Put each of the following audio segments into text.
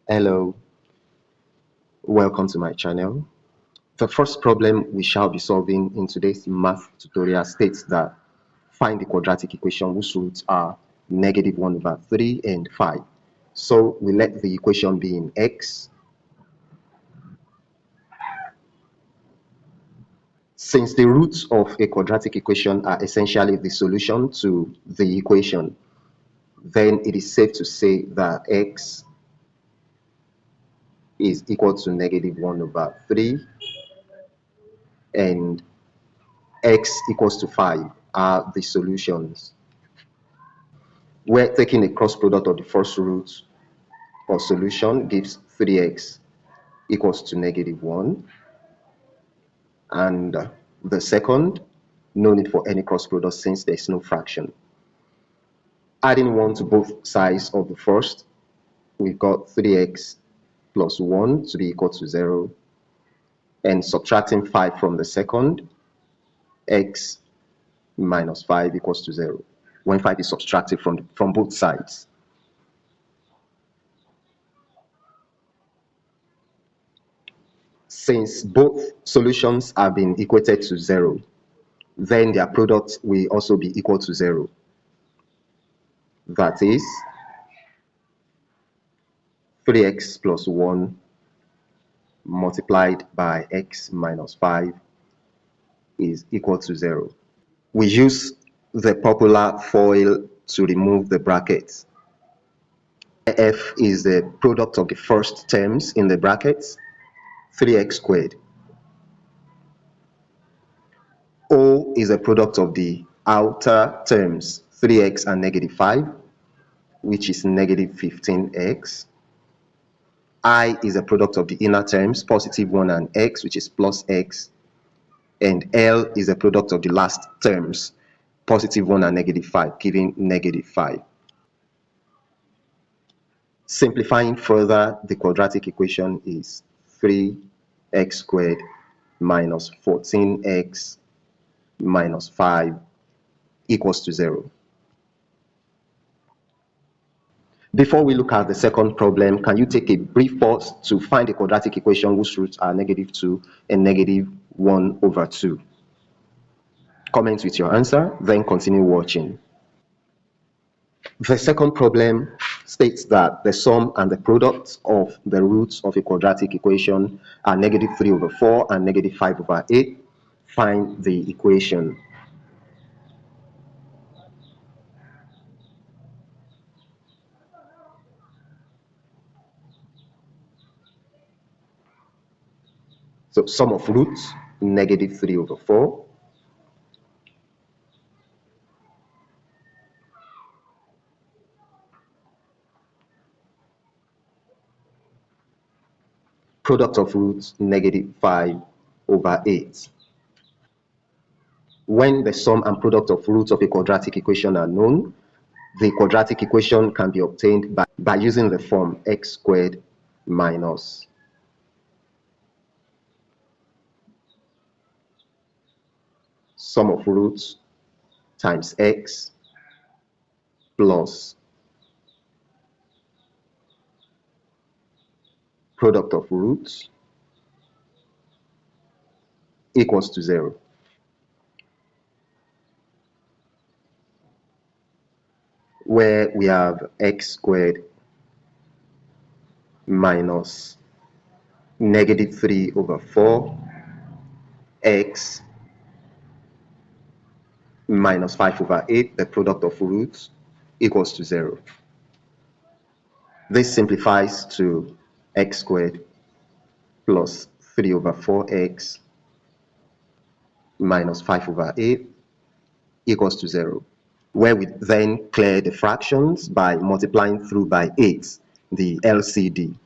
Hello, welcome to my channel. The first problem we shall be solving in today's math tutorial states that find the quadratic equation whose roots are -1/3 and 5. So we let the equation be in x. Since the roots of a quadratic equation are essentially the solution to the equation, then it is safe to say that x is equal to -1/3 and x equals to 5 are the solutions. We're taking a cross product of the first root or solution gives 3x equals to -1, and the second, no need for any cross product since there's no fraction. Adding 1 to both sides of the first, we've got 3x plus 1 to be equal to 0, and subtracting 5 from the second, x minus 5 equals to 0, when 5 is subtracted from both sides. Since both solutions have been equated to 0, then their product will also be equal to 0. That is 3x plus 1 multiplied by x minus 5 is equal to 0. We use the popular FOIL to remove the brackets. F is the product of the first terms in the brackets, 3x squared. O is a product of the outer terms, 3x and -5, which is -15x. I is a product of the inner terms, +1 and x, which is plus x. And L is a product of the last terms, +1 and -5, giving -5. Simplifying further, the quadratic equation is 3x squared minus 14x minus 5 equals to 0. Before we look at the second problem, can you take a brief pause to find the quadratic equation whose roots are -2 and -1/2? Comment with your answer, then continue watching. The second problem states that the sum and the product of the roots of a quadratic equation are -3/4 and -5/8. Find the equation. So sum of roots, -3/4. Product of roots, -5/8. When the sum and product of roots of a quadratic equation are known, the quadratic equation can be obtained by using the form x squared minus sum of roots times x plus product of roots equals to 0. Where we have x squared minus -3/4 x minus 5/8, the product of roots, equals to 0. This simplifies to x squared plus 3/4x minus 5/8 equals to 0, where we then clear the fractions by multiplying through by 8, the LCD.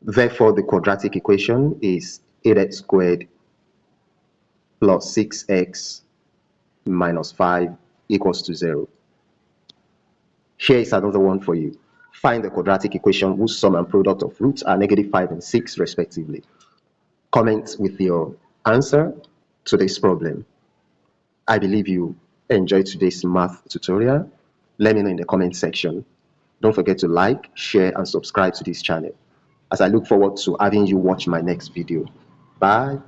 Therefore, the quadratic equation is 8x squared plus 6x minus 5 equals to 0. Here is another one for you. Find the quadratic equation whose sum and product of roots are -5 and 6 respectively. comment with your answer to this problem. I believe you enjoyed today's math tutorial. Let me know in the comment section. Don't forget to like, share, and subscribe to this channel, as I look forward to having you watch my next video. Bye.